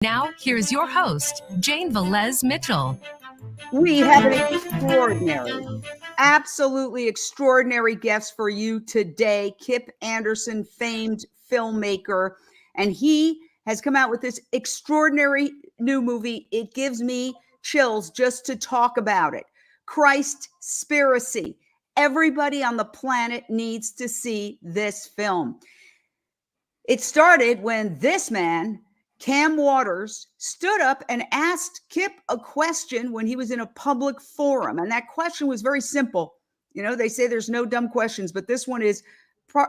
Now, here's your host, Jane Velez Mitchell. We have an extraordinary, absolutely extraordinary guest for you today. Kip Andersen, famed filmmaker, and he has come out with this extraordinary new movie. It gives me chills just to talk about it. Christspiracy. Everybody on the planet needs to see this film. It started when this man, Cam Waters, stood up and asked Kip a question when he was in a public forum. And that question was very simple. You know, they say there's no dumb questions, but this one is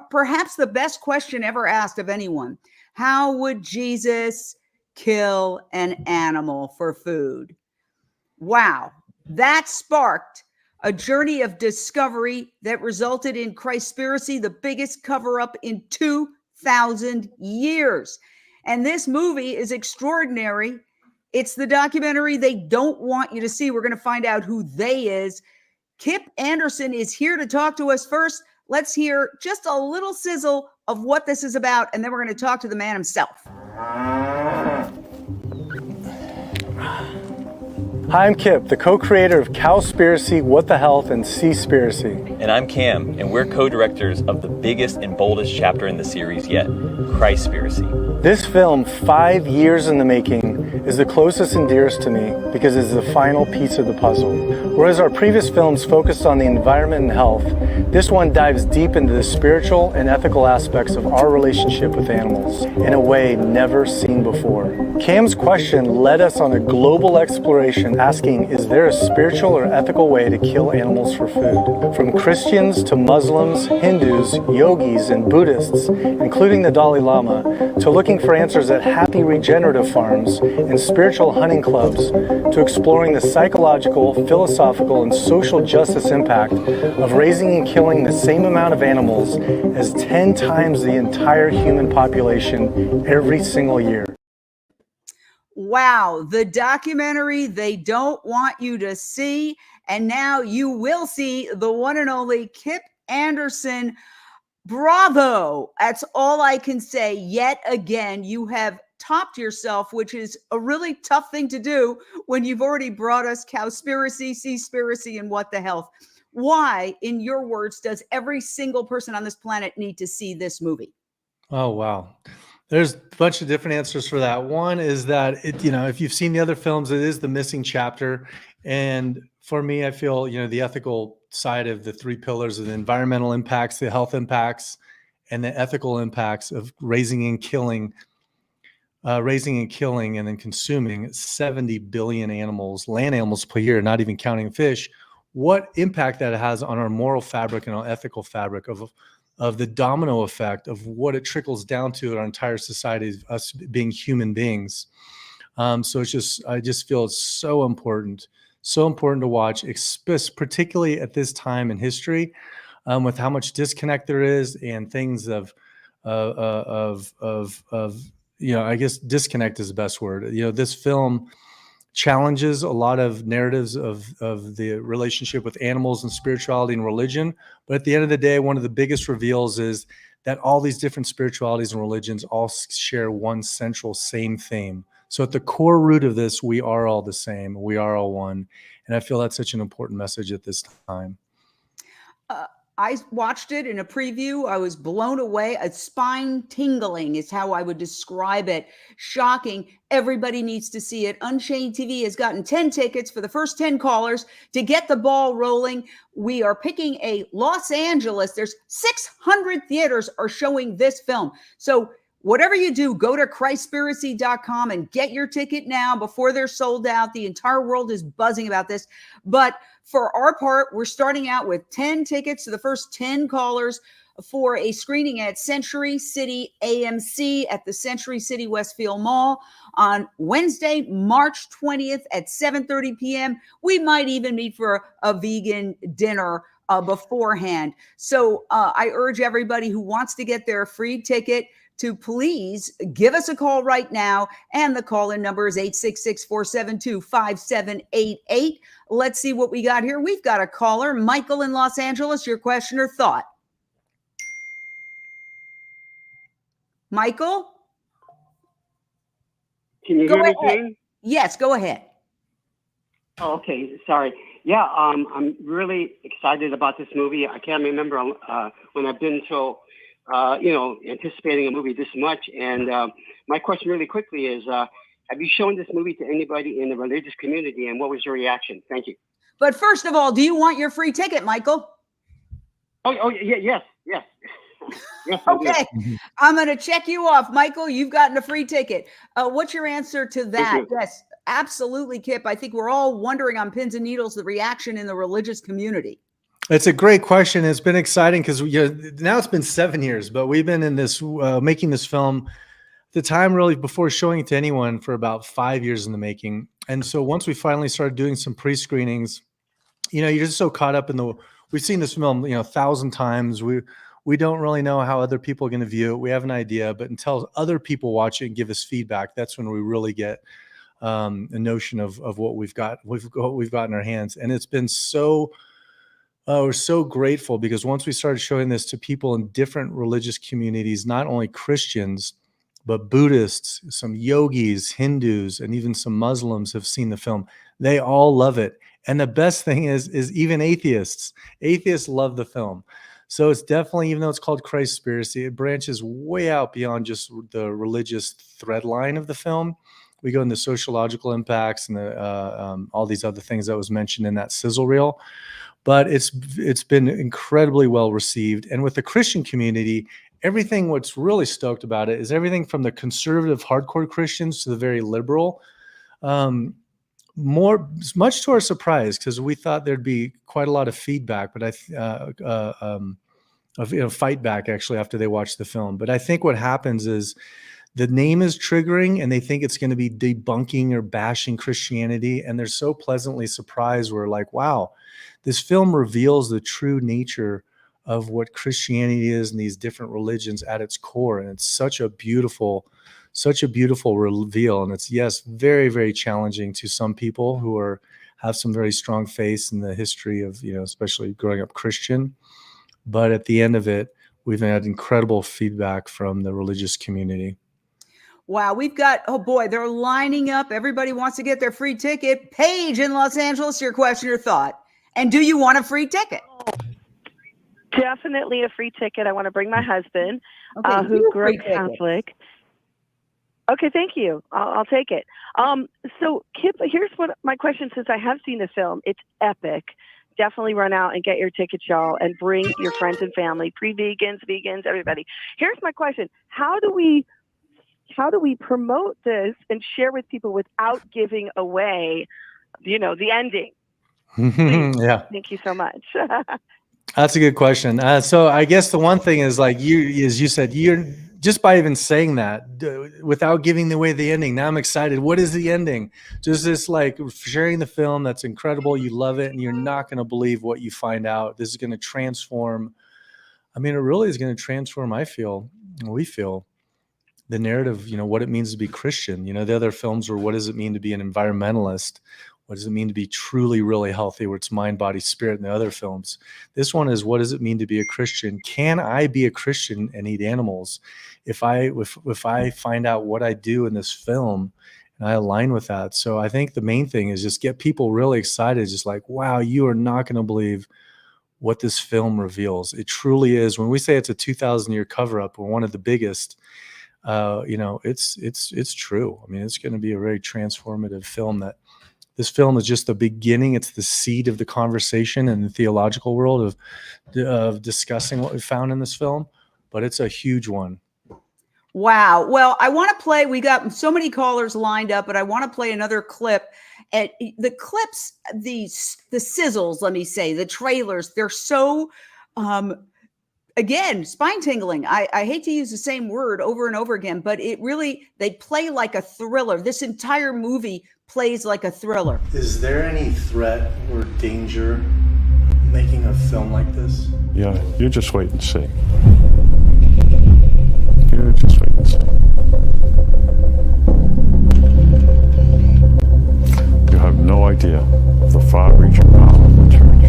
perhaps the best question ever asked of anyone. How would Jesus kill an animal for food? Wow. That sparked a journey of discovery that resulted in Christspiracy, the biggest cover-up in 2,000 years. And this movie is extraordinary. It's the documentary they don't want you to see. We're going to find out who they is. Kip Andersen is here to talk to us first. Let's hear just a little sizzle of what this is about, and then we're going to talk to the man himself. Hi, I'm Kip, the co-creator of Cowspiracy, What the Health, and Seaspiracy. And I'm Cam, and we're co-directors of the biggest and boldest chapter in the series yet, Christspiracy. This film, 5 years in the making, is the closest and dearest to me because it's the final piece of the puzzle. Whereas our previous films focused on the environment and health, this one dives deep into the spiritual and ethical aspects of our relationship with animals in a way never seen before. Cam's question led us on a global exploration asking, is there a spiritual or ethical way to kill animals for food? From Christians to Muslims, Hindus, yogis, and Buddhists, including the Dalai Lama, to looking for answers at happy regenerative farms and spiritual hunting clubs, to exploring the psychological, philosophical, and social justice impact of raising and killing the same amount of animals as 10 times the entire human population every single year. Wow, the documentary they don't want you to see. And now you will see the one and only Kip Andersen. Bravo. That's all I can say. Yet again, you have topped yourself, which is a really tough thing to do when you've already brought us Cowspiracy, Seaspiracy, and What the Health. Why, in your words, does every single person on this planet need to see this movie? Oh, wow. There's a bunch of different answers for that. One is that, if you've seen the other films, it is the missing chapter. And for me, I feel, the ethical side of the three pillars of the environmental impacts, the health impacts, and the ethical impacts of raising and killing, and then consuming 70 billion animals, land animals per year, not even counting fish. What impact that has on our moral fabric and our ethical fabric of the domino effect of what it trickles down to in our entire society, us being human beings. So I just feel it's so important to watch, particularly at this time in history, with how much disconnect there is and things I guess disconnect is the best word. This film challenges a lot of narratives of the relationship with animals and spirituality and religion. But at the end of the day, one of the biggest reveals is that all these different spiritualities and religions all share one central same theme. So at the core root of this, we are all the same. We are all one. And I feel that's such an important message at this time. I watched it in a preview. I was blown away. A spine tingling is how I would describe it. Shocking. Everybody needs to see it. Unchained TV has gotten 10 tickets for the first 10 callers to get the ball rolling. We are picking a Los Angeles. There's 600 theaters are showing this film. So whatever you do, go to Christspiracy.com and get your ticket now before they're sold out. The entire world is buzzing about this. But for our part, we're starting out with 10 tickets to the first 10 callers for a screening at Century City AMC at the Century City Westfield Mall on Wednesday, March 20th at 7:30 p.m. We might even meet for a vegan dinner beforehand. So I urge everybody who wants to get their free ticket to please give us a call right now. And the call-in number is 866-472-5788. Let's see what we got here. We've got a caller, Michael in Los Angeles. Your question or thought? Michael? Can you Go hear me, ahead. Jane? Yes, go ahead. Oh, okay. Sorry. Yeah, I'm really excited about this movie. I can't remember when I've been so, anticipating a movie this much. And my question really quickly is, have you shown this movie to anybody in the religious community, and what was your reaction? Thank you. But first of all, do you want your free ticket, Michael? Oh yeah, yes. Yes, I do. Okay, I'm going to check you off. Michael, you've gotten a free ticket. What's your answer to that? Yes, absolutely, Kip. I think we're all wondering on pins and needles the reaction in the religious community. It's a great question. It's been exciting because now it's been 7 years, but we've been in this making this film the time really before showing it to anyone for about 5 years in the making. And so once we finally started doing some pre-screenings, you're just so caught up in we've seen this film 1,000 times. We don't really know how other people are going to view it. We have an idea, but until other people watch it and give us feedback, that's when we really get a notion of what we've got in our hands. And it's been we're so grateful because once we started showing this to people in different religious communities, not only Christians, but Buddhists, some yogis, Hindus, and even some Muslims have seen the film. They all love it. And the best thing is even atheists love the film. So it's definitely, even though it's called Christspiracy, it branches way out beyond just the religious thread line of the film. We go into sociological impacts and all these other things that was mentioned in that sizzle reel. But it's been incredibly well received. And with the Christian community, what's really stoked about it is everything from the conservative hardcore Christians to the very liberal. Much to our surprise, because we thought there'd be quite a lot of feedback, but fight back actually after they watched the film. But I think what happens is the name is triggering and they think it's going to be debunking or bashing Christianity. And they're so pleasantly surprised. We're like, wow, this film reveals the true nature of what Christianity is and these different religions at its core. And it's such a beautiful reveal. And it's, yes, very, very challenging to some people who have some very strong faith in the history of, especially growing up Christian. But at the end of it, we've had incredible feedback from the religious community. Wow, we've got, oh boy, they're lining up. Everybody wants to get their free ticket. Paige in Los Angeles, your question or thought. And do you want a free ticket? Definitely a free ticket. I want to bring my husband, who grew up Catholic. Okay, thank you. I'll take it. So, Kip, here's what my question, since I have seen the film. It's epic. Definitely run out and get your tickets, y'all, and bring your friends and family, pre-vegans, vegans, everybody. Here's my question. How do we promote this and share with people without giving away, the ending? Yeah. Thank you so much. That's a good question. So I guess the one thing is, like as you said, you're just by even saying that without giving away the ending. Now I'm excited. What is the ending? Just this, like, sharing the film. That's incredible. You love it, and you're not going to believe what you find out. This is going to transform. I mean, it really is going to transform. We feel the narrative. What it means to be Christian. The other films were, what does it mean to be an environmentalist? What does it mean to be truly, really healthy, where it's mind, body, spirit in the other films? This one is, what does it mean to be a Christian? Can I be a Christian and eat animals? If I find out what I do in this film and I align with that. So I think the main thing is just get people really excited. Just like, wow, you are not going to believe what this film reveals. It truly is. When we say it's a 2,000-year cover-up, or one of the biggest, it's true. I mean, it's going to be a very transformative film. This film is just the beginning. It's the seed of the conversation in the theological world of discussing what we found in this film, but it's a huge one. Wow. Well, I want to play, we got so many callers lined up, but I want to play another clip. And the clips, the sizzles, let me say, the trailers, they're so, again, spine tingling. I hate to use the same word over and over again, but they play like a thriller. This entire movie plays like a thriller. Is there any threat or danger making a film like this? Yeah, you just wait and see. You just wait and see. You have no idea of the far-reaching power of the church.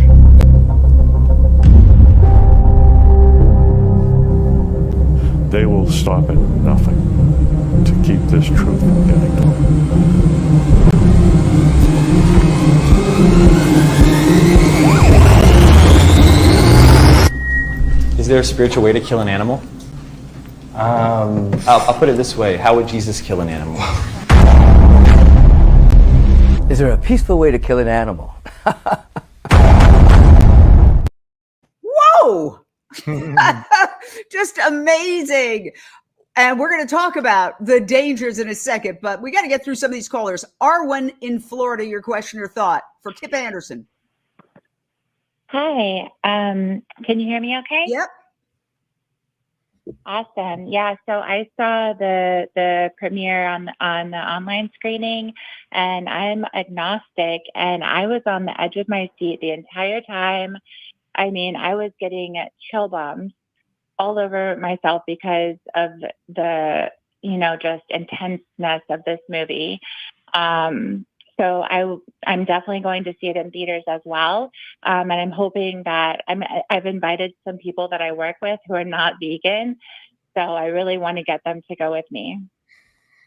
They will stop at nothing to keep this truth from getting to them. there a spiritual way to kill an animal? I'll put it this way. How would Jesus kill an animal? Is there a peaceful way to kill an animal? Whoa! Just amazing. And we're going to talk about the dangers in a second, but we got to get through some of these callers. Arwen in Florida, your question or thought for Kip Andersen. Hi. Can you hear me okay? Yep. Awesome. Yeah. So I saw the premiere on the online screening, and I'm agnostic, and I was on the edge of my seat the entire time. I mean, I was getting chill bumps all over myself because of the, just intenseness of this movie. So I'm definitely going to see it in theaters as well. And I'm hoping that I've invited some people that I work with who are not vegan. So I really want to get them to go with me.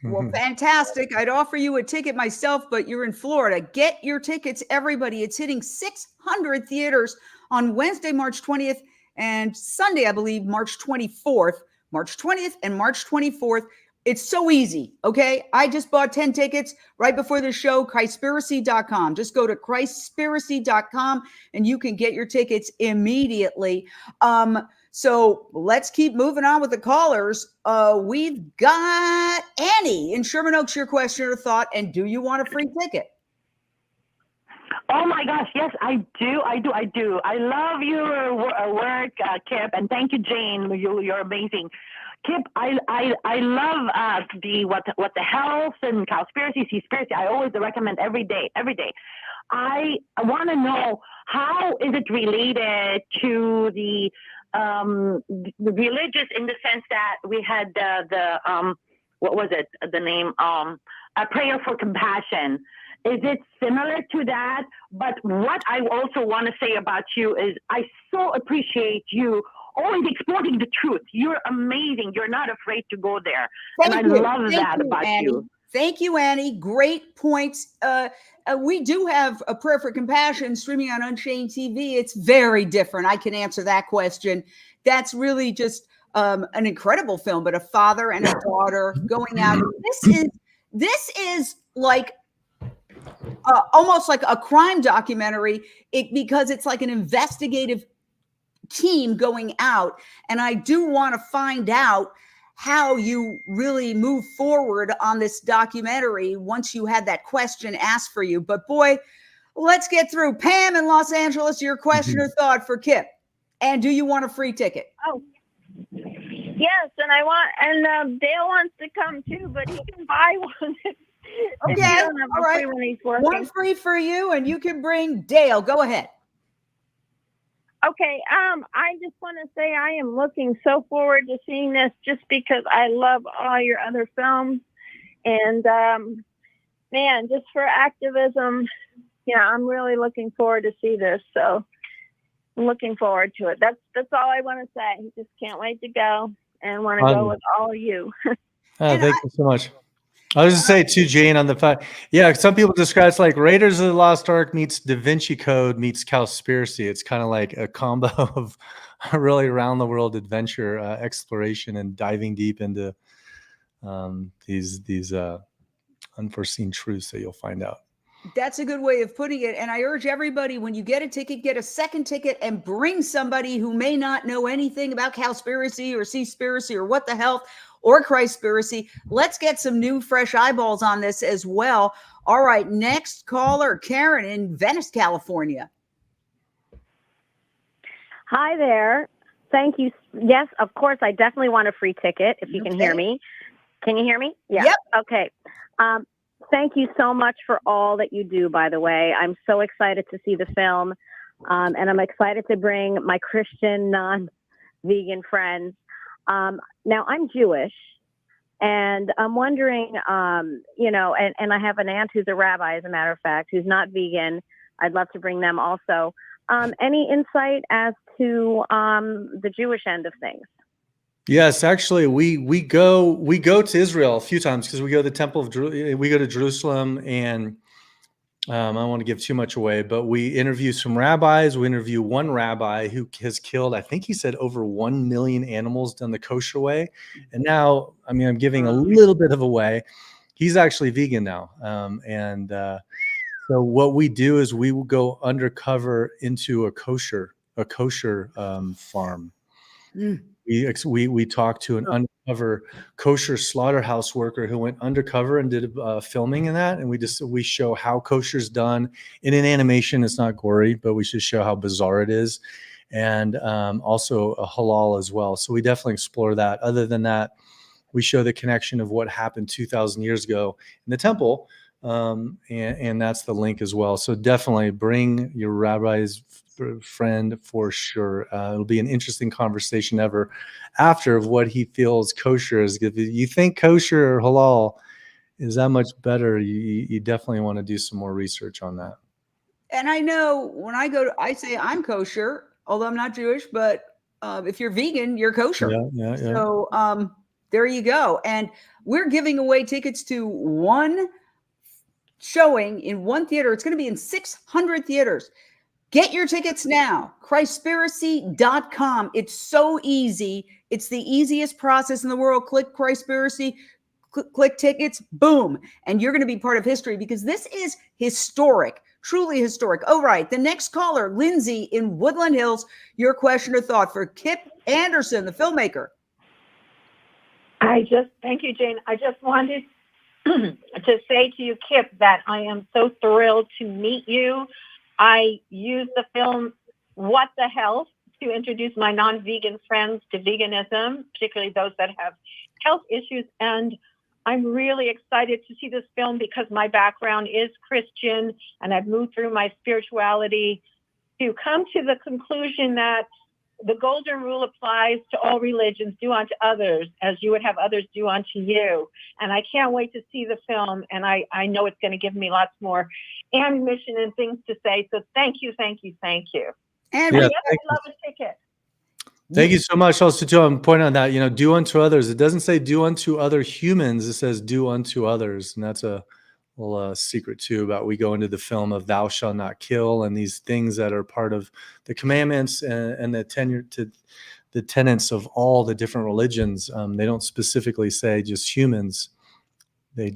Well, fantastic. I'd offer you a ticket myself, but you're in Florida. Get your tickets, everybody. It's hitting 600 theaters on Wednesday, March 20th, and Sunday, I believe, March 24th. March 20th and March 24th. It's so easy, okay? I just bought 10 tickets right before the show, Christspiracy.com. Just go to Christspiracy.com and you can get your tickets immediately. So let's keep moving on with the callers. We've got Annie in Sherman Oaks, your question or thought, and do you want a free ticket? Oh my gosh, yes, I do. I love your work, Kip, and thank you, Jane. You're amazing. Kip, I love what the health and Cowspiracy, Seaspiracy. I always recommend every day. I want to know, how is it related to the religious, in the sense that we had what was it, the name, a prayer for compassion. Is it similar to that? But what I also want to say about you is I so appreciate you always exploring the truth. You're amazing. You're not afraid to go there. Thank you. Love that about Annie. you. Thank you, Annie. Great points. We do have a prayer for compassion streaming on Unchained TV. It's very different. I can answer that question. That's really just an incredible film, but a father and a daughter going out. This is like almost like a crime documentary, because it's like an investigative team going out. And I do want to find out how you really move forward on this documentary once you had that question asked for you. But boy, let's get through. Pam in Los Angeles, your question or thought for Kip. And do you want a free ticket? Oh, yes. And Dale wants to come too, but he can buy one. Okay. All right. One free for you, and you can bring Dale. Go ahead. Okay. I just want to say I am looking so forward to seeing this, just because I love all your other films. And man, just for activism, I'm really looking forward to see this. So I'm looking forward to it. That's all I want to say. Just can't wait to go and want to go with all of you. Thank you so much. I was just say too, Jane, on the fact, some people describe it's like Raiders of the Lost Ark meets Da Vinci Code meets Cowspiracy. It's kind of like a combo of a really around the world adventure, exploration, and diving deep into these unforeseen truths that you'll find out. That's a good way of putting it. And I urge everybody, when you get a ticket, get a second ticket and bring somebody who may not know anything about Cowspiracy or Seaspiracy or what the health or Christspiracy. Let's get some new, fresh eyeballs on this as well. All right, next caller, Karen in Venice, California. Hi there. Thank you. Yes, of course. I definitely want a free ticket if you can hear me. Can you hear me? Yeah. Yep. Okay. Thank you so much for all that you do, by the way. I'm so excited to see the film. And I'm excited to bring my Christian, non-vegan friends. Now, I'm Jewish. And I'm wondering, and I have an aunt who's a rabbi, as a matter of fact, who's not vegan. I'd love to bring them also. Any insight as to the Jewish end of things? Yes, actually, we go to Israel a few times because we go to the Temple of we go to Jerusalem, and I don't want to give too much away, but we interview some rabbis. We interview one rabbi who has killed, I think he said, over 1 million animals done the kosher way. And now, I mean, I'm giving a little bit of away. He's actually vegan now. So what we do is we will go undercover into a kosher farm. We talked to an undercover kosher slaughterhouse worker who went undercover and did filming in that, and we show how kosher's done in an animation. It's not gory, but we should show how bizarre it is, and also a halal as well. So we definitely explore that. Other than that, we show the connection of what happened 2,000 years ago in the temple, and that's the link as well. So definitely bring your rabbi's friend for sure. It'll be an interesting conversation after of what he feels kosher is. If you think kosher or halal is that much better, you definitely want to do some more research on that. And I know when I say I'm kosher, although I'm not Jewish, but if you're vegan, you're kosher. Yeah. So there you go. And we're giving away tickets to one showing in one theater. It's going to be in 600 theaters. Get your tickets now. Christspiracy.com. It's so easy. It's the easiest process in the world. Click Christspiracy, click tickets, boom. And you're going to be part of history because this is historic, truly historic. All right. The next caller, Lindsay in Woodland Hills. Your question or thought for Kip Andersen, the filmmaker. Thank you, Jane. I just wanted to say to you, Kip, that I am so thrilled to meet you. I use the film What the Health to introduce my non-vegan friends to veganism, particularly those that have health issues. And I'm really excited to see this film because my background is Christian and I've moved through my spirituality to come to the conclusion that the golden rule applies to all religions: do unto others as you would have others do unto you. And I can't wait to see the film. And I know it's going to give me lots more ammunition and things to say. So thank you. And I love a ticket. Thank you so much. Also, too, I'm pointing on that, do unto others. It doesn't say do unto other humans. It says do unto others. And that's a little secret too about we go into the film of thou shalt not kill and these things that are part of the commandments and the tenets of all the different religions. They don't specifically say just humans. They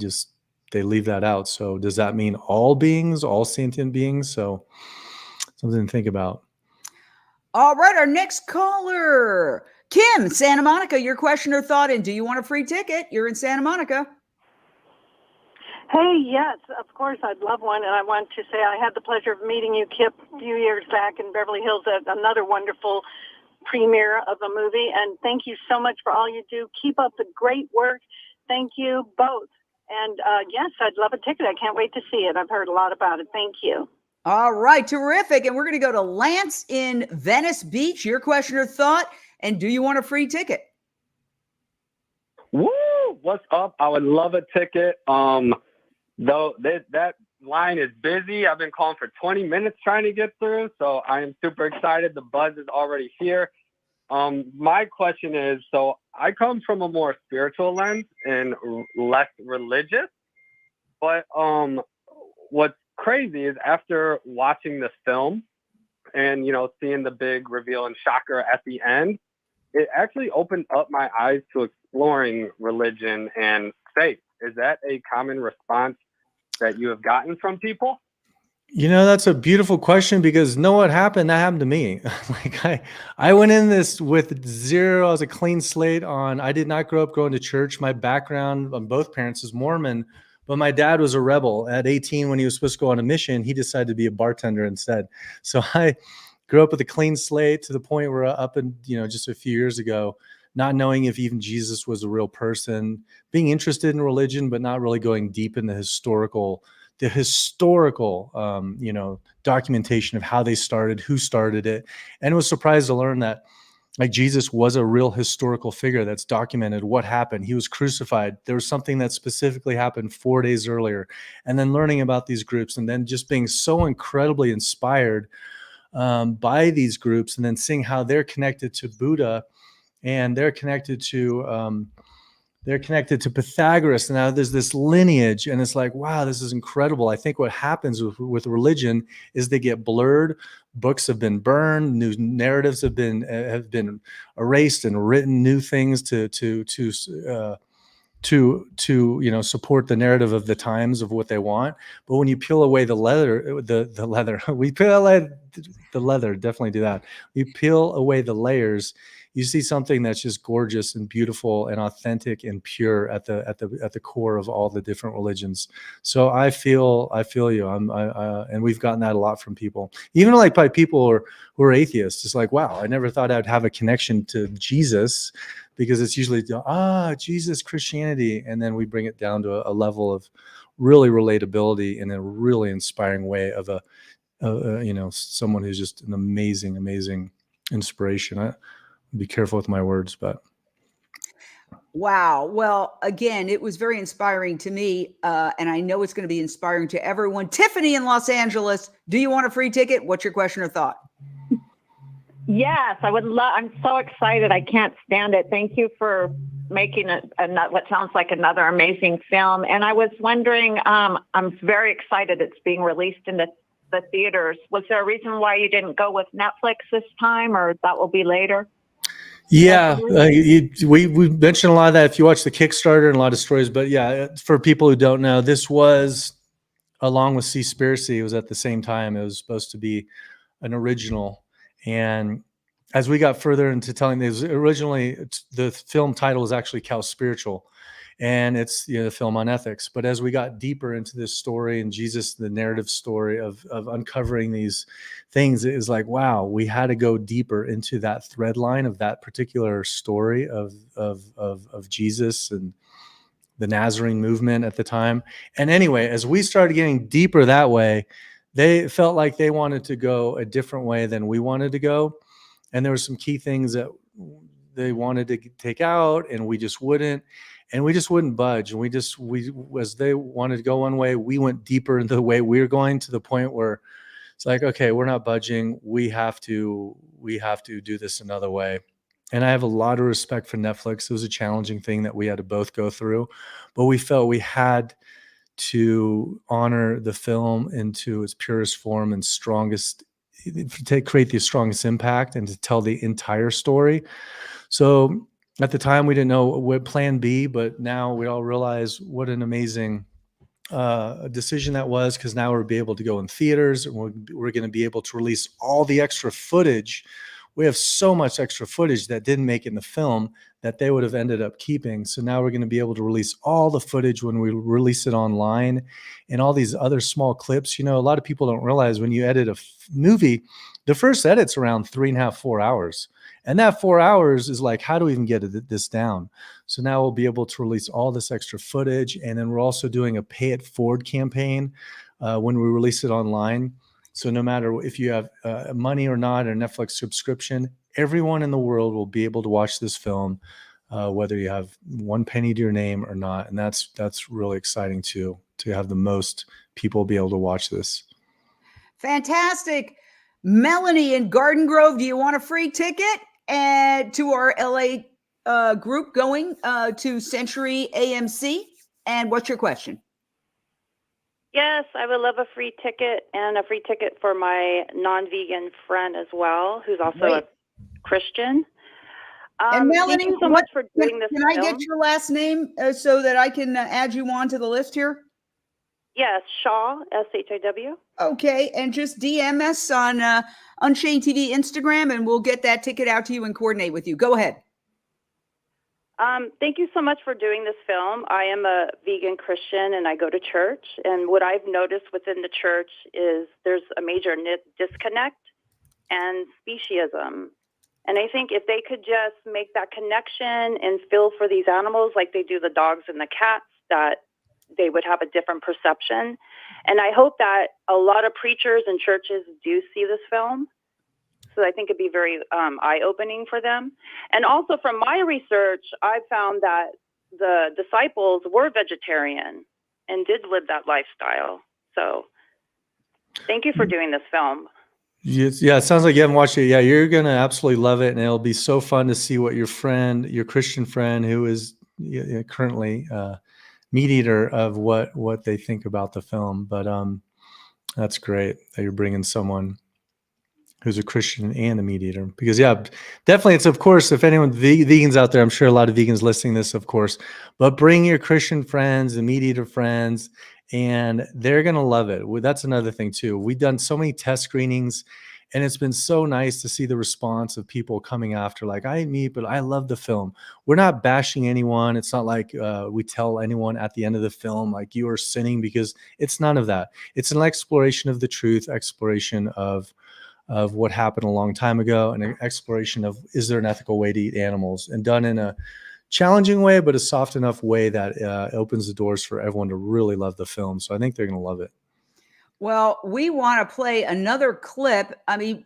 leave that out. So does that mean all beings, all sentient beings? So something to think about. All right, our next caller, Kim, Santa Monica. Your question or thought, and do you want a free ticket? You're in Santa Monica. Hey, yes, of course, I'd love one. And I want to say I had the pleasure of meeting you, Kip, a few years back in Beverly Hills at another wonderful premiere of a movie. And thank you so much for all you do. Keep up the great work. Thank you both. And yes, I'd love a ticket. I can't wait to see it. I've heard a lot about it. Thank you. All right, terrific. And we're going to go to Lance in Venice Beach. Your question or thought, and do you want a free ticket? Woo! What's up? I would love a ticket. Though that line is busy. I've been calling for 20 minutes trying to get through, so I am super excited. The buzz is already here. My question is, so I come from a more spiritual lens and less religious, but what's crazy is after watching the film and, seeing the big reveal and shocker at the end, it actually opened up my eyes to exploring religion and faith. Is that a common response that you have gotten from people? That's a beautiful question because what happened? That happened to me. I went in this with zero. I was a clean slate I did not grow up going to church. My background on both parents is Mormon, but my dad was a rebel. At 18, when he was supposed to go on a mission, he decided to be a bartender instead. So I grew up with a clean slate to the point where up in, just a few years ago, not knowing if even Jesus was a real person, being interested in religion, but not really going deep in the historical, documentation of how they started, who started it. And was surprised to learn that Jesus was a real historical figure that's documented what happened. He was crucified. There was something that specifically happened 4 days earlier. And then learning about these groups and then just being so incredibly inspired by these groups and then seeing how they're connected to Buddha and they're connected to They're connected to Pythagoras. Now there's this lineage, and it's like, wow, this is incredible. I think what happens with religion is they get blurred. Books have been burned. New narratives have been erased, and written new things to support the narrative of the times of what they want. But when you peel away the leather, we peel away the leather, definitely do that. You peel away the layers, you see something that's just gorgeous and beautiful and authentic and pure at the core of all the different religions. So I feel you. And we've gotten that a lot from people, even like by people who are atheists. It's like, wow, I never thought I'd have a connection to Jesus, because it's usually Jesus, Christianity, and then we bring it down to a level of really relatability in a really inspiring way of someone who's just an amazing inspiration. I be careful with my words, but wow. Well, again, it was very inspiring to me, and I know it's going to be inspiring to everyone. Tiffany in Los Angeles, do you want a free ticket? What's your question or thought? Yes, I would love. I'm so excited. I can't stand it. Thank you for making what sounds like another amazing film. And I was wondering, I'm very excited it's being released in the theaters. Was there a reason why you didn't go with Netflix this time, or that will be later? Yeah, we mentioned a lot of that if you watch the Kickstarter and a lot of stories. But yeah, for people who don't know, this was, along with Seaspiracy, it was at the same time. It was supposed to be an original. And as we got further into telling this, originally the film title was actually Cowspiritual, and it's the film on ethics. But as we got deeper into this story and Jesus, the narrative story of uncovering these things, it was like, wow, we had to go deeper into that thread line of that particular story of Jesus and the Nazarene movement at the time. And anyway, as we started getting deeper that way, they felt like they wanted to go a different way than we wanted to go. And there were some key things that they wanted to take out, and we just wouldn't. And we just wouldn't budge. And as they wanted to go one way, we went deeper into the way we were going, to the point where it's like, okay, we're not budging. We have to do this another way. And I have a lot of respect for Netflix. It was a challenging thing that we had to both go through, but we felt we had to honor the film into its purest form and strongest, to create the strongest impact and to tell the entire story. So at the time, we didn't know what plan B, but now we all realize what an amazing decision that was, because now we'll be able to go in theaters, and we're going to be able to release all the extra footage. We have so much extra footage that didn't make it in the film that they would have ended up keeping. So now we're going to be able to release all the footage when we release it online, and all these other small clips. A lot of people don't realize when you edit a movie, the first edit's around 3.5, 4 hours. And that 4 hours is like, how do we even get this down? So now we'll be able to release all this extra footage. And then we're also doing a pay it forward campaign when we release it online. So no matter if you have money or not, or Netflix subscription, everyone in the world will be able to watch this film, whether you have one penny to your name or not. And that's really exciting too, to have the most people be able to watch this. Fantastic. Melanie in Garden Grove, do you want a free ticket to our LA group going to Century AMC? And what's your question? Yes, I would love a free ticket, and a free ticket for my non-vegan friend as well, who's also a Christian. And Melanie, thank you so much for doing this. Can I get your last name so that I can add you on to the list here? Yes, Shaw, SHAW. Okay, and just DM us on Unchained TV Instagram, and we'll get that ticket out to you and coordinate with you. Go ahead. Thank you so much for doing this film. I am a vegan Christian, and I go to church. And what I've noticed within the church is there's a major disconnect and speciesism. And I think if they could just make that connection and feel for these animals like they do the dogs and the cats, that they would have a different perception. And I hope that a lot of preachers and churches do see this film. So I think it'd be very eye-opening for them. And also from my research, I found that the disciples were vegetarian and did live that lifestyle. So thank you for doing this film. Yeah, it sounds like you haven't watched it. Yeah, you're going to absolutely love it. And it'll be so fun to see what your Christian friend, who is currently meat eater of what they think about the film. But that's great that you're bringing someone who's a Christian and a meat eater, because definitely it's, of course, if anyone vegans out there, I'm sure a lot of vegans listening to this, of course, but bring your Christian friends and meat eater friends, and they're going to love it. That's another thing too. We've done so many test screenings, and it's been so nice to see the response of people coming after, like, I eat meat, but I love the film. We're not bashing anyone. It's not like we tell anyone at the end of the film, like, you are sinning, because it's none of that. It's an exploration of the truth, exploration of what happened a long time ago, and an exploration of, is there an ethical way to eat animals, and done in a challenging way, but a soft enough way that opens the doors for everyone to really love the film. So I think they're going to love it. Well, we want to play another clip. I mean,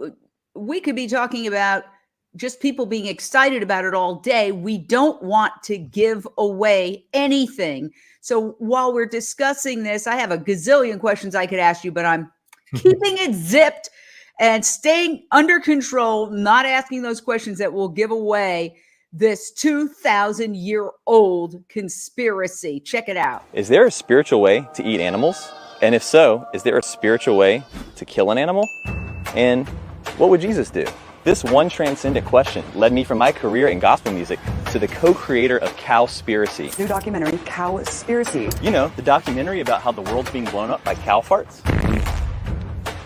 we could be talking about just people being excited about it all day. We don't want to give away anything. So while we're discussing this, I have a gazillion questions I could ask you, but I'm keeping it zipped and staying under control, not asking those questions that will give away this 2,000-year-old conspiracy. Check it out. Is there a spiritual way to eat animals? And if so, is there a spiritual way to kill an animal? And what would Jesus do? This one transcendent question led me from my career in gospel music to the co-creator of Cowspiracy. New documentary, Cowspiracy. You know, the documentary about how the world's being blown up by cow farts.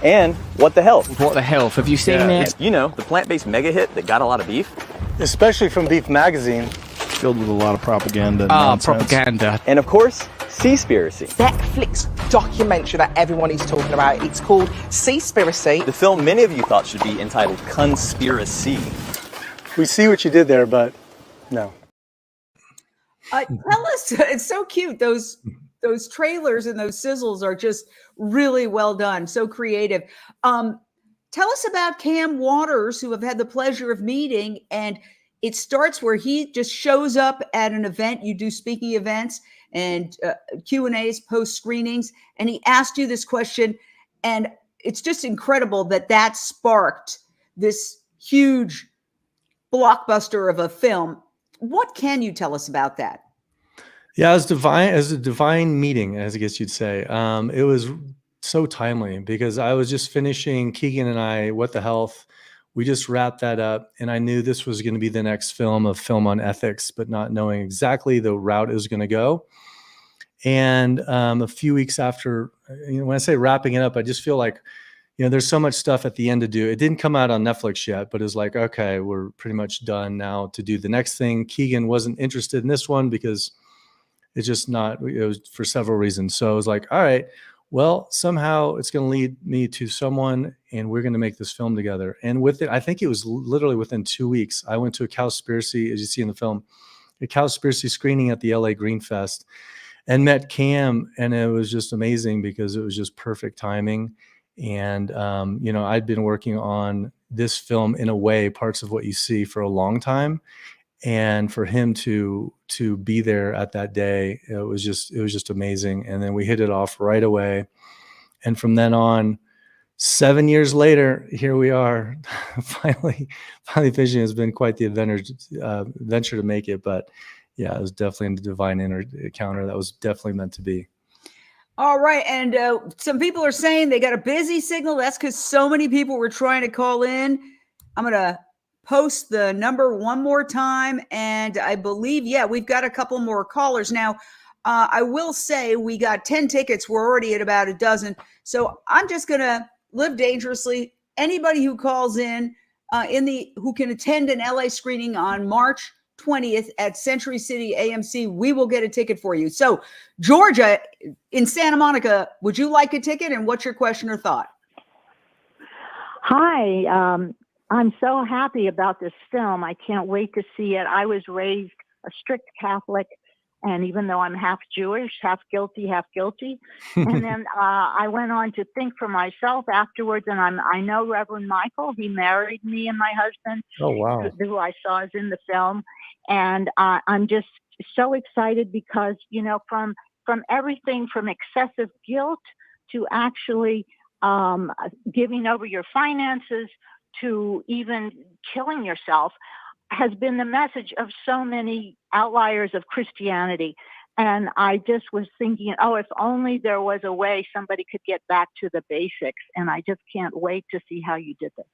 And What the Health. What the Health? Have you seen it? You know, the plant-based mega hit that got a lot of beef. Especially from Beef Magazine. Filled with a lot of propaganda. Propaganda. And of course, Seaspiracy. Netflix documentary that everyone is talking about. It's called Seaspiracy. The film many of you thought should be entitled Conspiracy. We see what you did there, but no. Tell us, it's so cute. Those trailers and those sizzles are just really well done. So creative. Tell us about Cam Waters, who I've had the pleasure of meeting, and it starts where he just shows up at an event. You do speaking events and Q&As, post screenings, and he asked you this question, and it's just incredible that sparked this huge blockbuster of a film. What can you tell us about that? Yeah, as a divine meeting, as I guess you'd say. It was so timely because I was just finishing Keegan and I, What the Health. We just wrapped that up, and I knew this was going to be the next film on ethics, but not knowing exactly the route it was going to go. And a few weeks after, when I say wrapping it up, I just feel like, there's so much stuff at the end to do. It didn't come out on Netflix yet, but it was like, okay, we're pretty much done now to do the next thing. Keegan wasn't interested in this one because it's just not, it was for several reasons. So I was like, all right, well, somehow it's going to lead me to someone, and we're going to make this film together. And with it, I think it was literally within 2 weeks, I went to a Cowspiracy, as you see in the film, a Cowspiracy screening at the LA Green Fest, and met Cam, and it was just amazing because it was just perfect timing. And I'd been working on this film in a way, parts of what you see, for a long time, and for him to be there at that day, it was just amazing. And then we hit it off right away, and from then on, 7 years later, here we are, finally finishing. It's been quite the venture to make it, but yeah, it was definitely a divine encounter that was definitely meant to be. All right. And some people are saying they got a busy signal. That's because so many people were trying to call in. I'm going to post the number one more time. And I believe, we've got a couple more callers. Now, I will say we got 10 tickets. We're already at about a dozen. So I'm just going to live dangerously. Anybody who calls in who can attend an LA screening on March 20th at Century City AMC, we will get a ticket for you. So Georgia in Santa Monica, would you like a ticket? And what's your question or thought? Hi, I'm so happy about this film. I can't wait to see it. I was raised a strict Catholic, and even though I'm half Jewish, half guilty. And then I went on to think for myself afterwards, and I know Reverend Michael. He married me and my husband. Oh, wow. Who I saw is in the film. And I'm just so excited because, from everything from excessive guilt to actually giving over your finances to even killing yourself, has been the message of so many outliers of Christianity. And I just was thinking, oh, if only there was a way somebody could get back to the basics. And I just can't wait to see how you did this.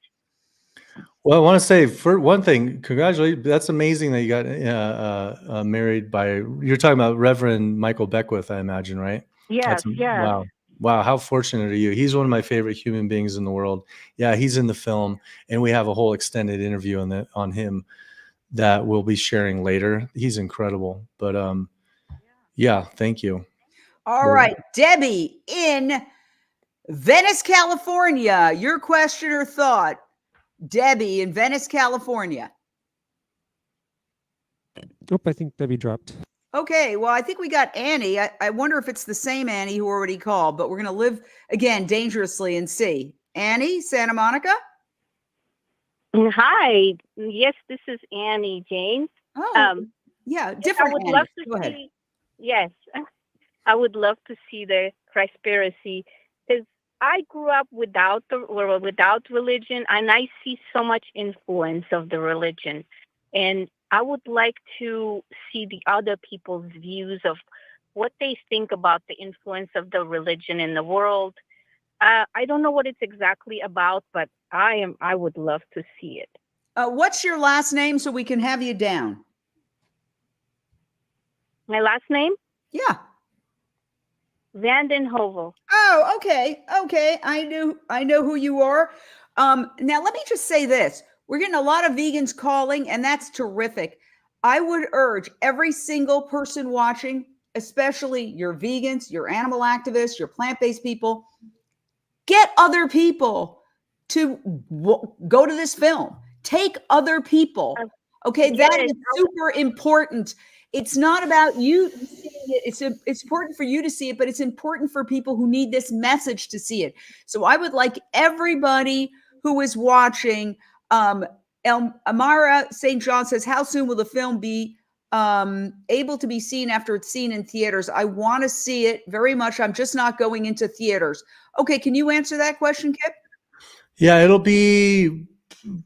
Well, I want to say, for one thing, congratulations. That's amazing that you got married by, you're talking about Reverend Michael Beckwith, I imagine, right? Yes, yes. Wow. Wow, how fortunate are you? He's one of my favorite human beings in the world. Yeah, he's in the film, and we have a whole extended interview on him that we'll be sharing later. He's incredible. But yeah, thank you. All right, Debbie in Venice, California. Your question or thought? Debbie in Venice, California. Oh, I think Debbie dropped. Okay, well, I think we got Annie. I wonder if it's the same Annie who already called, but we're going to live again dangerously and see. Annie, Santa Monica? Hi. Yes, this is Annie, Jane. Oh, yeah, different I would Annie. love to Go ahead. see, yes, I would love to see the Christspiracy, because I grew up without religion, and I see so much influence of the religion. And I would like to see the other people's views of what they think about the influence of the religion in the world. I don't know what it's exactly about, but I would love to see it. What's your last name so we can have you down? My last name? Yeah. Vanden Heuvel. Oh, okay. Okay. I know who you are. Now let me just say this. We're getting a lot of vegans calling, and that's terrific. I would urge every single person watching, especially your vegans, your animal activists, your plant-based people, get other people to go to this film. Take other people. Okay, that is super important. It's not about you seeing it. It's important for you to see it, but it's important for people who need this message to see it. So I would like everybody who is watching. Amara St. John says, how soon will the film be able to be seen after it's seen in theaters? I want to see it very much. I'm just not going into theaters. Okay, can you answer that question, Kip? Yeah, it'll be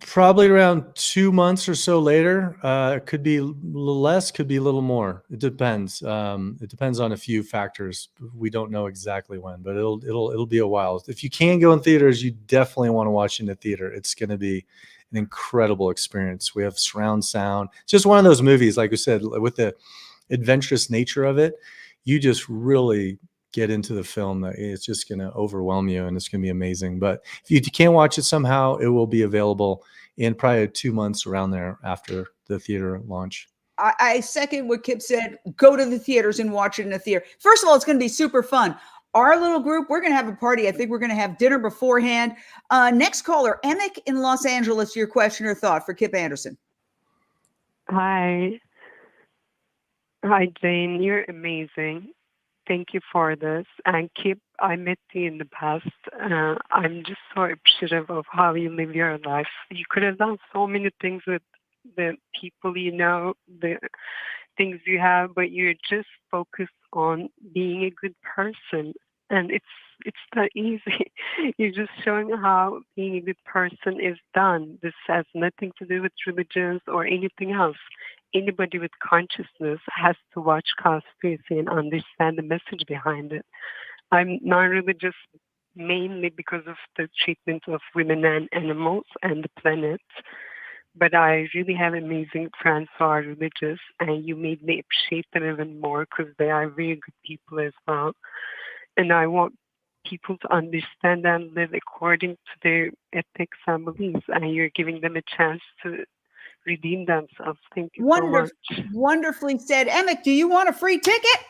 probably around 2 months or so later. It could be a little less, could be a little more. It depends. It depends on a few factors. We don't know exactly when, but it'll be a while. If you can go in theaters, you definitely want to watch in the theater. It's going to be an incredible experience. We have surround sound. It's just one of those movies, like we said, with the adventurous nature of it, you just really get into the film that it's just going to overwhelm you, and it's going to be amazing. But if you can't watch it somehow, it will be available in probably 2 months around there after the theater launch. I second what Kip said. Go to the theaters and watch it in the theater. First of all, it's going to be super fun. Our little group, we're going to have a party. I think we're going to have dinner beforehand. Next caller, Emic in Los Angeles. Your question or thought for Kip Andersen. Hi, Jane. You're amazing. Thank you for this. And Kip, I met you in the past. I'm just so appreciative of how you live your life. You could have done so many things with the people you know, the things you have, but you're just focused on being a good person. And it's not easy. You're just showing how being a good person is done. This has nothing to do with religions or anything else. Anybody with consciousness has to watch Conspiracy and understand the message behind it. I'm not religious mainly because of the treatment of women and animals and the planet, but I really have amazing friends who are religious, and you made me appreciate them even more because they are very good people as well. And I want people to understand and live according to their ethics and beliefs, and you're giving them a chance to redeem themselves. Thank you so much. Wonderfully said. Emic, do you want a free ticket?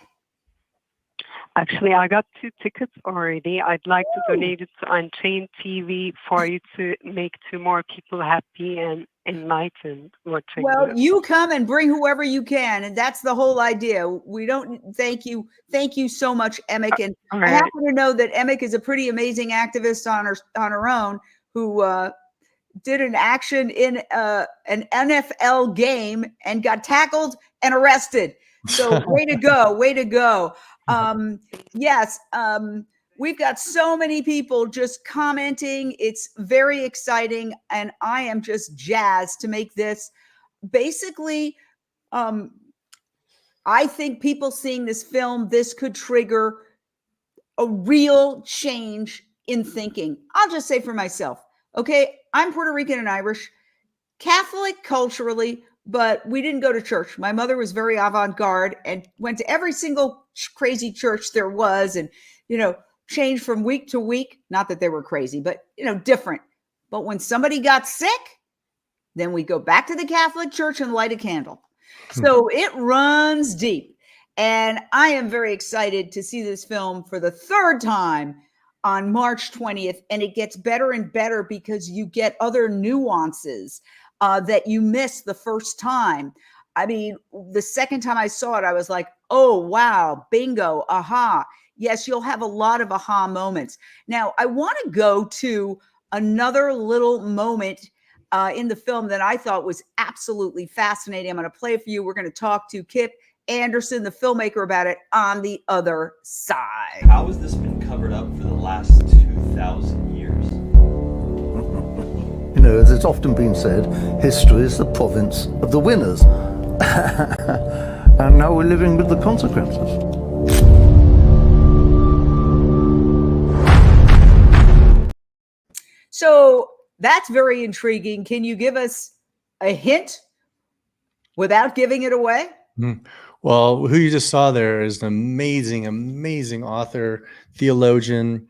Actually, I got 2 tickets already. I'd like to donate it to Unchained TV for you to make 2 more people happy and enlightened watching Well, this. you come and bring whoever you can, and that's the whole idea. We don't thank you so much, Emic. And I happen to know that Emic is a pretty amazing activist on her own who did an action in an NFL game and got tackled and arrested. So way to go, way to go. Yes, we've got so many people just commenting. It's very exciting, and I am just jazzed to make this basically, I think people seeing this film, this could trigger a real change in thinking. I'll just say for myself, okay, I'm Puerto Rican and Irish, Catholic culturally, but we didn't go to church. My mother was very avant-garde and went to every single crazy church there was, and, changed from week to week. Not that they were crazy, but, different. But when somebody got sick, then we go back to the Catholic Church and light a candle. So it runs deep. And I am very excited to see this film for the third time on March 20th. And it gets better and better because you get other nuances that you missed the first time. I mean, the second time I saw it, I was like, oh, wow, bingo, aha. Yes, you'll have a lot of aha moments. Now, I want to go to another little moment in the film that I thought was absolutely fascinating. I'm going to play it for you. We're going to talk to Kip Andersen, the filmmaker, about it on the other side. How has this been covered up for the last 2,000 years? As it's often been said, history is the province of the winners. And now we're living with the consequences. So that's very intriguing. Can you give us a hint without giving it away? Well, who you just saw there is an amazing, amazing author, theologian,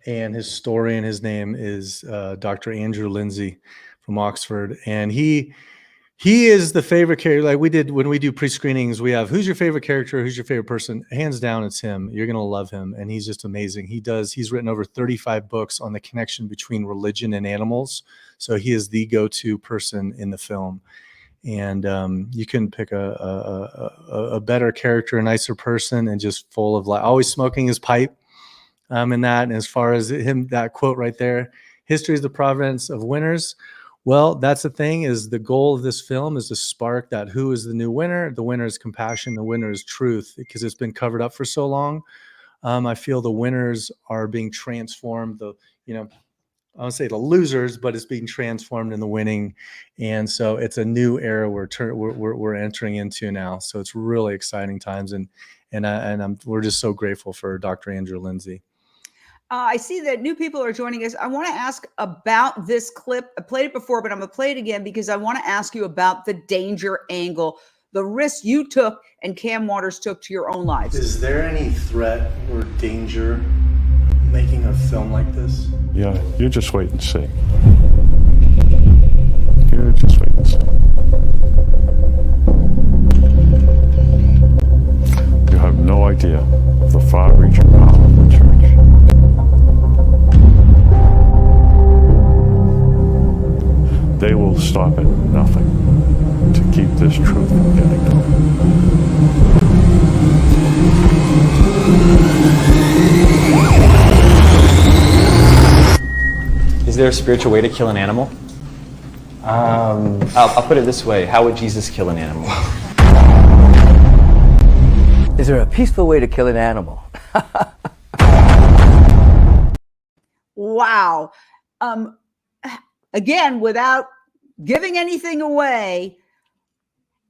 and historian. His name is Dr. Andrew Lindsay from Oxford. And he is the favorite character. Like we did when we do pre-screenings, we have, who's your favorite character? Who's your favorite person? Hands down, it's him. You're going to love him. And he's just amazing. He's written over 35 books on the connection between religion and animals. So he is the go-to person in the film. And you can pick a better character, a nicer person, and just full of always smoking his pipe. And as far as him, that quote right there, history is the province of winners. Well, that's the thing, is the goal of this film is to spark that who is the new winner. The winner is compassion. The winner is truth, because it's been covered up for so long. I feel the winners are being transformed. I won't say the losers, but it's being transformed in the winning. And so it's a new era we're entering into now. So it's really exciting times. We're just so grateful for Dr. Andrew Lindsay. I see that new people are joining us. I want to ask about this clip. I played it before, but I'm going to play it again because I want to ask you about the danger angle, the risk you took and Cam Waters took to your own lives. Is there any threat or danger making a film like this? Yeah, you just wait and see. You just wait and see. You have no idea of the far-reaching power of the church. They will stop at nothing to keep this truth from getting known. Is there a spiritual way to kill an animal? I'll put it this way. How would Jesus kill an animal? Is there a peaceful way to kill an animal? Wow. Again, without giving anything away,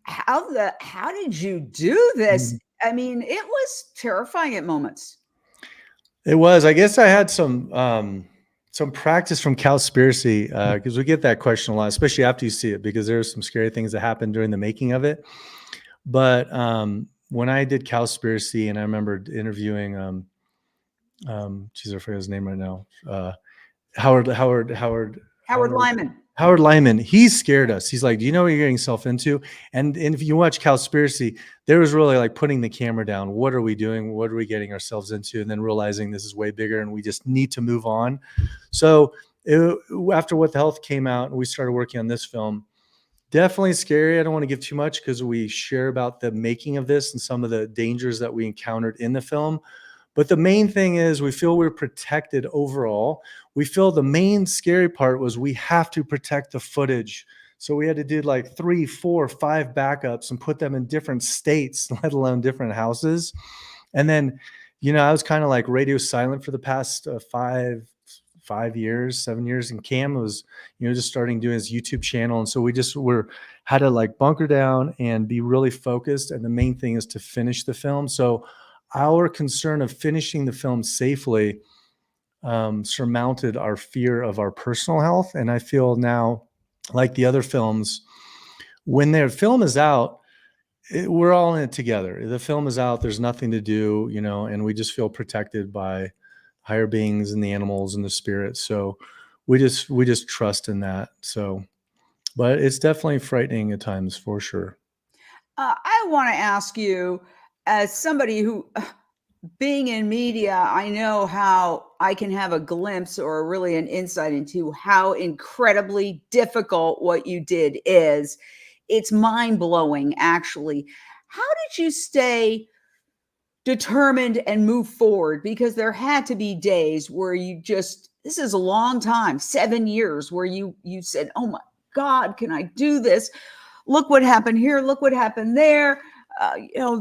how did you do this? I mean, it was terrifying at moments. It was. I guess I had some practice from Christspiracy, because we get that question a lot, especially after you see it, because there's some scary things that happened during the making of it. But when I did Christspiracy, and I remember interviewing, I forget his name right now, Howard Lyman. Howard Lyman, he scared us. He's like, do you know what you're getting yourself into? And if you watch Christspiracy, there was really like putting the camera down. What are we doing? What are we getting ourselves into? And then realizing this is way bigger and we just need to move on. So after What the Health came out and we started working on this film, definitely scary. I don't want to give too much because we share about the making of this and some of the dangers that we encountered in the film. But the main thing is we feel we're protected overall. We feel the main scary part was we have to protect the footage. So we had to do like 3, 4, 5 backups and put them in different states, let alone different houses. And then, I was kind of like radio silent for the past 5 years, 7 years. And Cam was, just starting doing his YouTube channel. And so we just had to like bunker down and be really focused. And the main thing is to finish the film. So our concern of finishing the film safely surmounted our fear of our personal health. And I feel now, like the other films, when their film is out, we're all in it together. The film is out, there's nothing to do, and we just feel protected by higher beings and the animals and the spirits. So we just trust in that. So, but it's definitely frightening at times, for sure. I want to ask you, as somebody who, being in media, I know how I can have a glimpse or really an insight into how incredibly difficult what you did is. It's mind-blowing, actually. How did you stay determined and move forward? Because there had to be days where this is a long time, 7 years, where you said, oh my God, can I do this? Look what happened here. Look what happened there.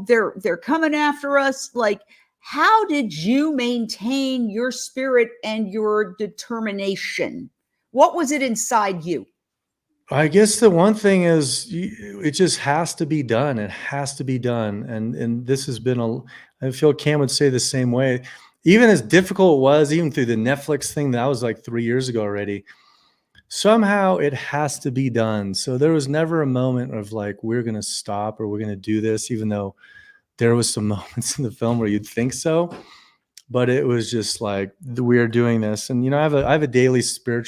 They're coming after us. Like, how did you maintain your spirit and your determination? What was it inside you? I guess the one thing is it just has to be done. It has to be done. And this has been I feel Cam would say the same way. Even as difficult it was, even through the Netflix thing, that was like 3 years ago already. Somehow it has to be done. So there was never a moment of like, we're going to stop or we're going to do this, even though there was some moments in the film where you'd think so. But it was just like, we are doing this. And, I have a daily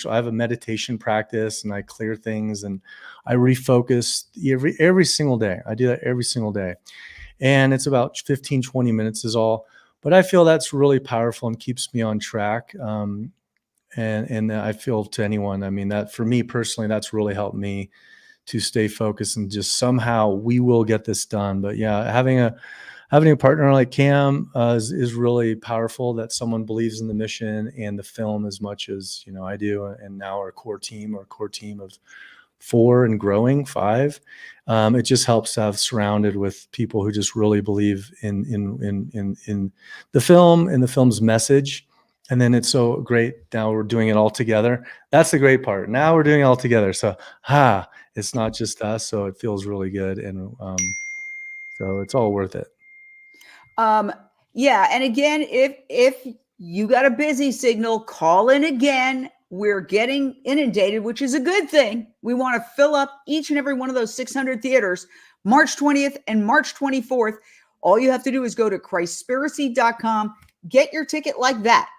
I have a meditation practice, and I clear things and I refocus every single day. I do that every single day. And it's about 15, 20 minutes is all. But I feel that's really powerful and keeps me on track. And I feel to anyone, I mean, that for me personally, that's really helped me to stay focused and just somehow we will get this done. But yeah, having a partner like Cam is really powerful, that someone believes in the mission and the film as much as, I do. And now our core team of 4 and growing 5. It just helps to have surrounded with people who just really believe in the film and the film's message. And then it's so great. Now we're doing it all together. That's the great part. Now we're doing it all together. So, it's not just us. So it feels really good. And so it's all worth it. Yeah. And again, if you got a busy signal, call in again. We're getting inundated, which is a good thing. We want to fill up each and every one of those 600 theaters, March 20th and March 24th. All you have to do is go to Christspiracy.com, get your ticket like that.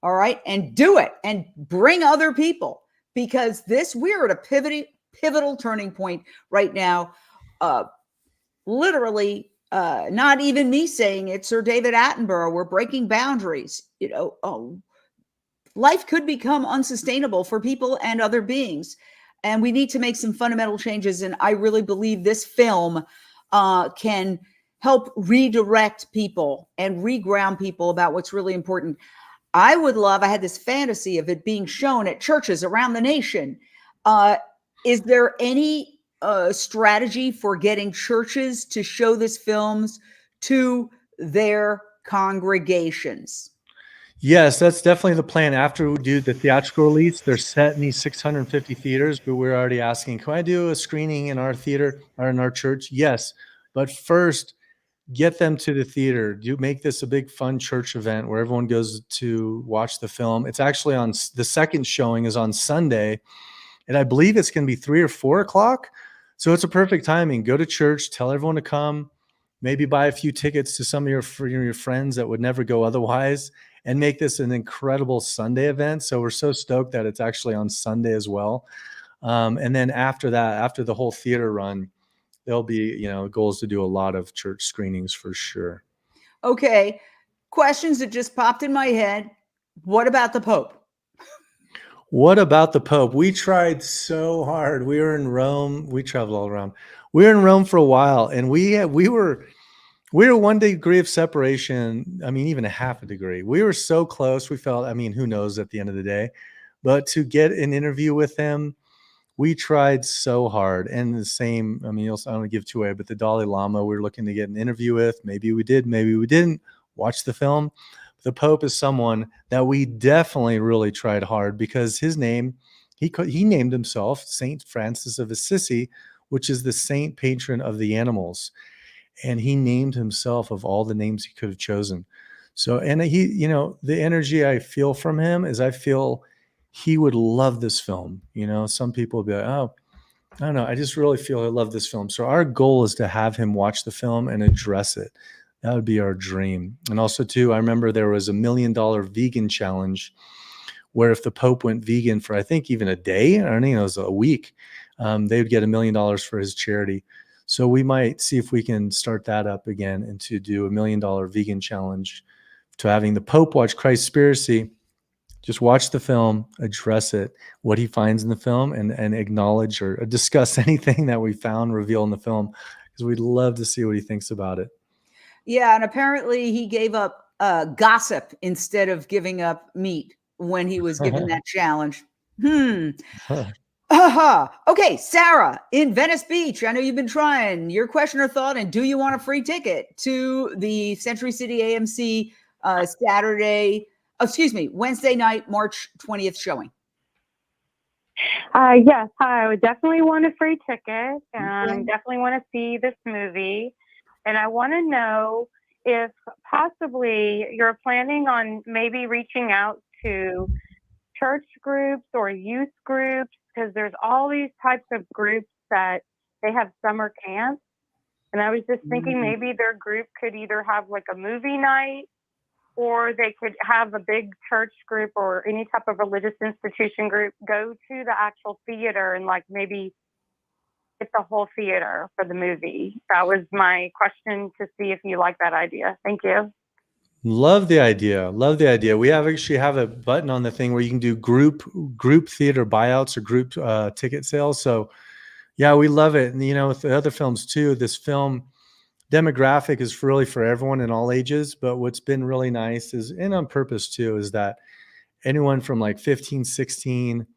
All right. And do it and bring other people, because we're at a pivotal turning point right now. Literally, not even me saying it, Sir David Attenborough, we're breaking boundaries. Life could become unsustainable for people and other beings. And we need to make some fundamental changes. And I really believe this film can help redirect people and reground people about what's really important. I had this fantasy of it being shown at churches around the nation. Is there any strategy for getting churches to show this films to their congregations? Yes, that's definitely the plan. After we do the theatrical release, they're set in these 650 theaters, but we're already asking, can I do a screening in our theater or in our church? Yes. But first, get them to the theater. Make this a big fun church event where everyone goes to watch the film. It's actually the second showing is on Sunday, and I believe it's going to be 3 or 4 o'clock. So it's a perfect timing. Go to church, tell everyone to come, maybe buy a few tickets to some of your friends that would never go otherwise, and make this an incredible Sunday event. So we're so stoked that it's actually on Sunday as well. And then after that, after the whole theater run, there'll be, goals to do a lot of church screenings for sure. Okay. Questions that just popped in my head. What about the Pope? What about the Pope? We tried so hard. We were in Rome. We traveled all around. We were in Rome for a while, and we were 1 degree of separation. I mean, even a half a degree. We were so close. We felt, who knows at the end of the day, but to get an interview with him, we tried so hard. And the same, I don't want to give too away, but the Dalai Lama, we were looking to get an interview with. Maybe we did, maybe we didn't watch the film. the Pope is someone that we definitely really tried hard, because his name, he named himself Saint Francis of Assisi, which is the saint patron of the animals. And he named himself of all the names he could have chosen. So, and he, you know, the energy I feel from him is I feel he would love this film. You know, some people will be like, oh, I don't know. I just really feel I love this film. So our goal is to have him watch the film and address it. That would be our dream. And also too, I remember there was $1 million vegan challenge where if the Pope went vegan for, I think even a day, or I think it was a week, they would get $1 million for his charity. So we might see if we can start that up again and to do $1 million vegan challenge, to having the Pope watch Christspiracy, just watch the film, address it, what he finds in the film, and acknowledge or discuss anything that we found, reveal in the film, because we'd love to see what he thinks about it. Yeah, and apparently he gave up gossip instead of giving up meat when he was given that challenge. Okay, Sarah in Venice Beach. I know you've been trying. Your question or thought, and do you want a free ticket to the Century City AMC Wednesday night, March 20th showing? Yes, I would definitely want a free ticket, and definitely want to see this movie. And I want to know if possibly you're planning on maybe reaching out to church groups or youth groups, because there's all these types of groups that they have summer camps. And I was just thinking maybe their group could either have like a movie night, or they could have a big church group or any type of religious institution group go to the actual theater and like maybe get the whole theater for the movie. That was my question, to see if you like that idea. Thank you. Love the idea. Love the idea. We actually have a button on the thing where you can do group theater buyouts or group ticket sales. So yeah, we love it. And you know, with the other films too, this film demographic is really for everyone in all ages. But what's been really nice is, and on purpose too, is that anyone from like 15, 16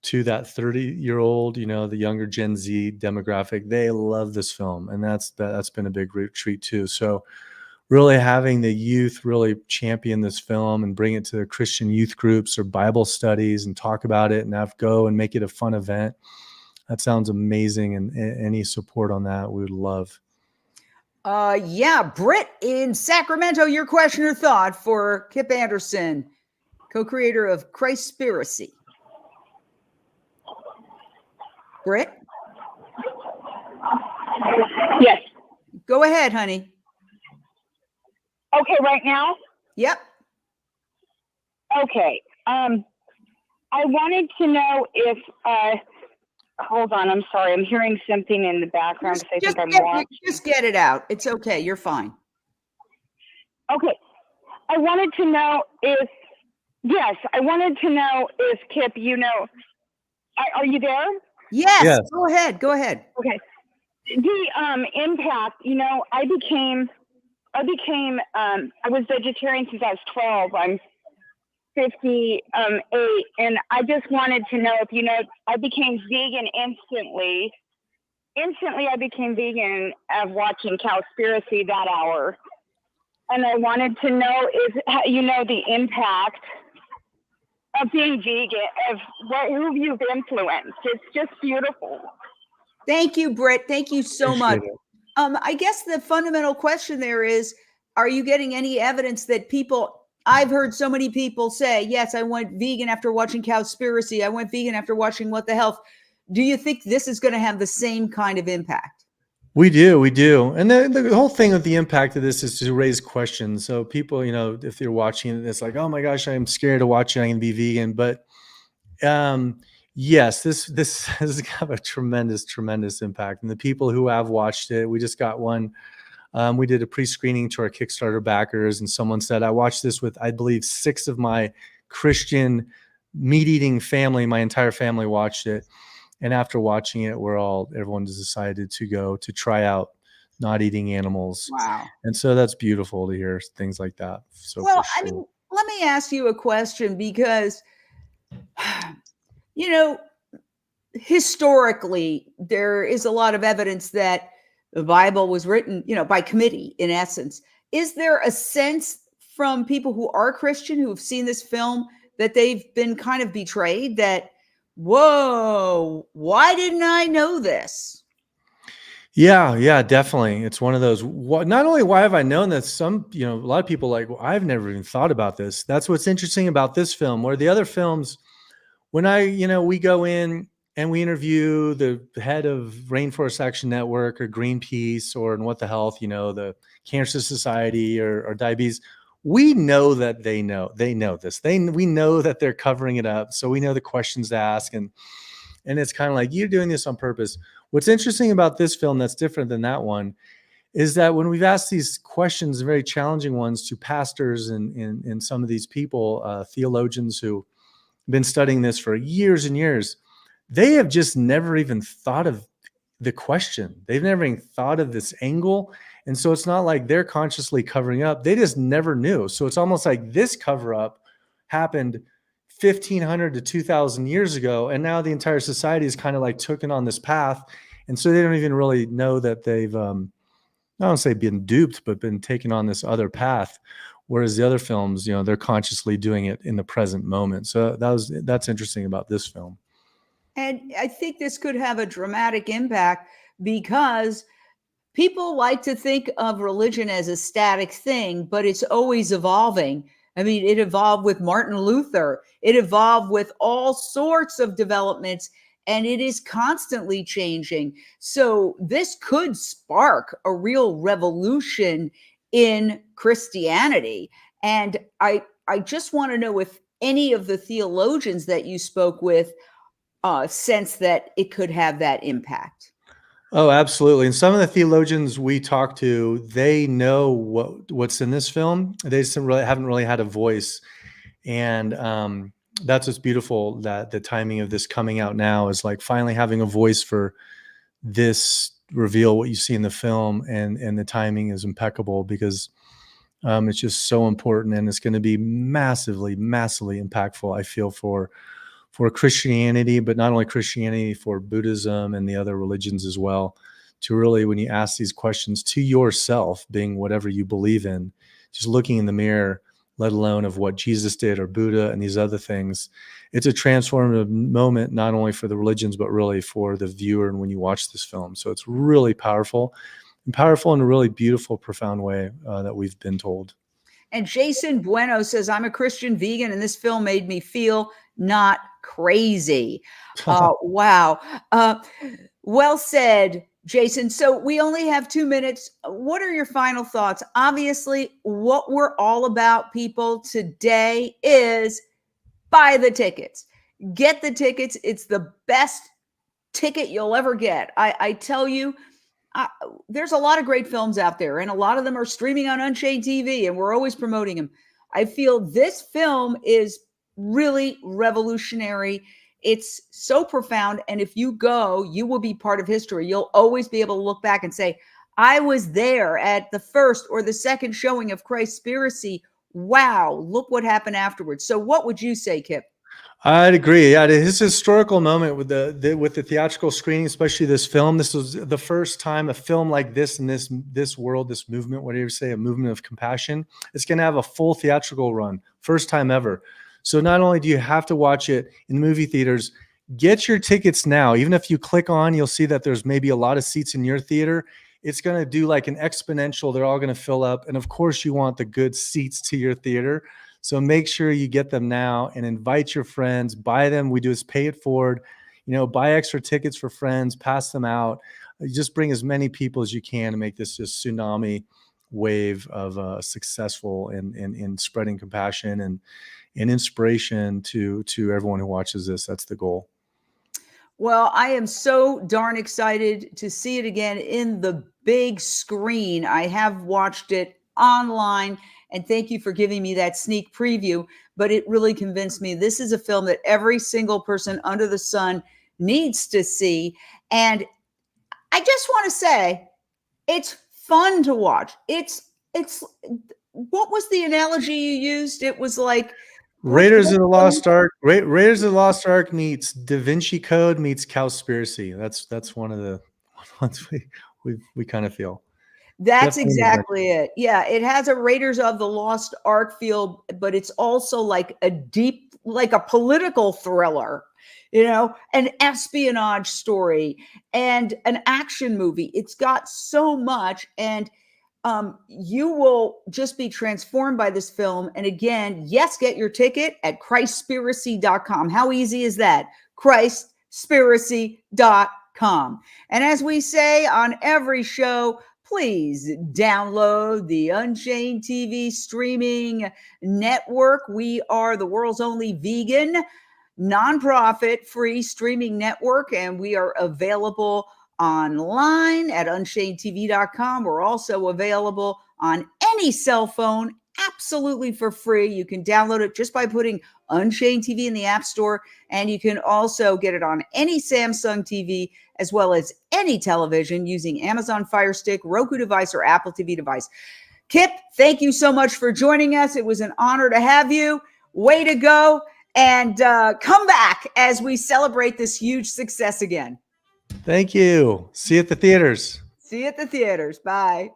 to that 30-year-old, you know, the younger Gen Z demographic, they love this film. And that's been a big treat too. So really having the youth really champion this film and bring it to the Christian youth groups or Bible studies and talk about it and go and make it a fun event. That sounds amazing. And any support on that, we would love. Yeah, Britt in Sacramento, your question or thought for Kip Andersen, co-creator of Christspiracy. Britt? Yes. Go ahead, honey. Okay, right now? Yep. Okay. I wanted to know if, hold on, I'm sorry. I'm hearing something in the background because I think I'm watching. Just get it out. It's okay. You're fine. Okay. I wanted to know if Kip, you know, are you there? Yes. Go ahead. Okay. The impact, you know, I was vegetarian since I was 12. I'm 58, and I just wanted to know if, you know, I became vegan instantly. Instantly, I became vegan of watching Cowspiracy that hour. And I wanted to know you know, the impact of being vegan, of who you've influenced. It's just beautiful. Thank you, Britt. Thank you so much. I guess the fundamental question there is, are you getting any evidence that I've heard so many people say, yes, I went vegan after watching Cowspiracy. I went vegan after watching What the Health. Do you think this is going to have the same kind of impact? We do. And the whole thing with the impact of this is to raise questions. So people, you know, if they're watching it, it's like, oh my gosh, I'm scared to watch it. I'm going to be vegan. But yes, this has got a tremendous impact. And the people who have watched it, we just got one. We did a pre-screening to our Kickstarter backers, and someone said, I watched this with, I believe, 6 of my Christian meat-eating family. My entire family watched it. And after watching it, everyone has decided to go to try out not eating animals. Wow. And so that's beautiful to hear things like that. So well, I mean, let me ask you a question, because, you know, historically, there is a lot of evidence that the Bible was written, you know, by committee, in essence. Is there a sense from people who are Christian who have seen this film that they've been kind of betrayed? That, whoa, why didn't I know this? Yeah, definitely. It's one of those. Not only why have I known that, some, a lot of people like, well, I've never even thought about this. That's what's interesting about this film. Where the other films, when we go in and we interview the head of Rainforest Action Network or Greenpeace or in What the Health, the Cancer Society or diabetes, we know that they know this. We know that they're covering it up. So we know the questions to ask, and it's kind of like, you're doing this on purpose. What's interesting about this film that's different than that one is that when we've asked these questions, very challenging ones, to pastors and some of these people, theologians who been studying this for years and years, they have just never even thought of the question. They've never even thought of this angle. And so it's not like they're consciously covering up. They just never knew. So it's almost like this cover up happened 1,500 to 2,000 years ago. And now the entire society is kind of like taken on this path. And so they don't even really know that they've, I don't say been duped, but been taken on this other path. Whereas the other films, they're consciously doing it in the present moment. So that's interesting about this film. And I think this could have a dramatic impact because people like to think of religion as a static thing, but it's always evolving. I mean, it evolved with Martin Luther. It evolved with all sorts of developments, and it is constantly changing. So this could spark a real revolution in Christianity. And I just want to know if any of the theologians that you spoke with sense that it could have that impact. Oh, absolutely. And some of the theologians we talk to, they know what's in this film. They just haven't really had a voice. And that's what's beautiful, that the timing of this coming out now is like finally having a voice for this reveal, what you see in the film, and the timing is impeccable because it's just so important, and it's going to be massively, massively impactful, I feel, for Christianity, but not only Christianity, for Buddhism and the other religions as well, to really, when you ask these questions to yourself, being whatever you believe in, just looking in the mirror, let alone of what Jesus did or Buddha and these other things, it's a transformative moment, not only for the religions, but really for the viewer and when you watch this film. So it's really powerful in a really beautiful, profound way that we've been told. And Jason Bueno says, I'm a Christian vegan, and this film made me feel not crazy. Wow. Well said, Jason. So we only have 2 minutes. What are your final thoughts? Obviously, what we're all about, people, today is buy the tickets. Get the tickets. It's the best ticket you'll ever get. I tell you, there's a lot of great films out there, and a lot of them are streaming on Unchained TV, and we're always promoting them. I feel this film is really revolutionary. It's so profound. And if you go, you will be part of history. You'll always be able to look back and say, I was there at the first or the second showing of Christspiracy. Wow, look what happened afterwards. So what would you say, Kip? I'd agree. Yeah, it's a historical moment with the theatrical screening, especially this film. This was the first time a film like this in this world, this movement, whatever you say, a movement of compassion, it's going to have a full theatrical run, first time ever. So not only do you have to watch it in movie theaters, get your tickets now. Even if you click on, you'll see that there's maybe a lot of seats in your theater. It's going to do like an exponential. They're all going to fill up. And of course, you want the good seats to your theater. So make sure you get them now and invite your friends, buy them. We do is pay it forward, buy extra tickets for friends, pass them out. Just bring as many people as you can to make this just tsunami wave of successful in spreading compassion and inspiration to everyone who watches this. That's the goal. Well, I am so darn excited to see it again in the big screen. I have watched it online, and thank you for giving me that sneak preview, but it really convinced me this is a film that every single person under the sun needs to see. And I just want to say, it's fun to watch. It's what was the analogy you used? It was like Raiders of the Lost Ark. Raiders of the Lost Ark meets Da Vinci Code meets Cowspiracy. That's one of the ones we kind of feel. That's Definitely exactly it. Yeah, it has a Raiders of the Lost Ark feel, but it's also like a deep, like a political thriller, an espionage story and an action movie. It's got so much, and you will just be transformed by this film. And again, yes, get your ticket at Christspiracy.com. How easy is that? Christspiracy.com. And as we say on every show, please download the Unchained TV streaming network. We are the world's only vegan, nonprofit, free streaming network, and we are available online at unchainedtv.com. We're also available on any cell phone absolutely for free. You can download it just by putting Unchained TV in the App Store, and you can also get it on any Samsung TV as well as any television using Amazon Fire Stick, Roku device, or Apple TV device. Kip, thank you so much for joining us. It was an honor to have you. Way to go. And come back as we celebrate this huge success again. Thank you. See you at the theaters. See you at the theaters. Bye.